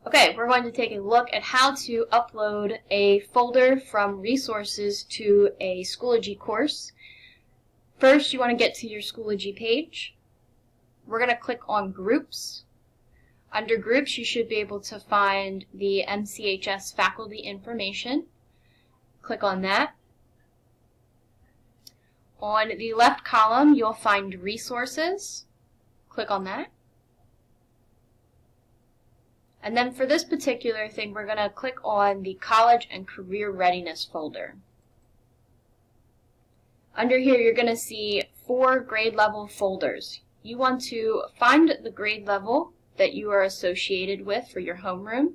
Okay, we're going to take a look at how to upload a folder from resources to a Schoology course. First, you want to get to your Schoology page. We're going to click on Groups. Under Groups, you should be able to find the MCHS faculty information. Click on that. On the left column, you'll find Resources. Click on that. And then for this particular thing, we're going to click on the College and Career Readiness folder. Under here, you're going to see 4 grade level folders. You want to find the grade level that you are associated with for your homeroom.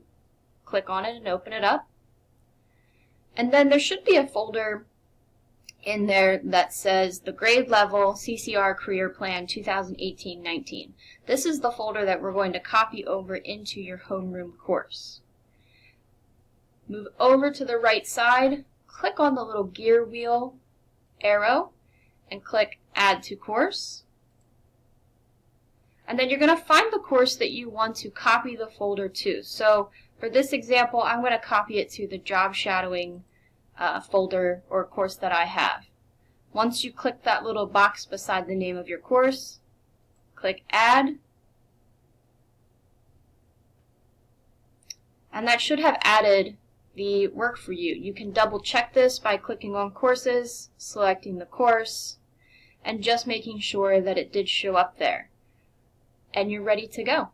Click on it and open it up. And then there should be a folder in there that says the grade level CCR Career Plan 2018-19. This is the folder that we're going to copy over into your homeroom course. Move over to the right side, click on the little gear wheel arrow, and click Add to Course. And then you're going to find the course that you want to copy the folder to. So for this example, I'm going to copy it to the Job Shadowing folder or course that I have. Once you click that little box beside the name of your course, click Add, and that should have added the work for you. You can double check this by clicking on Courses, selecting the course, and just making sure that it did show up there. And you're ready to go.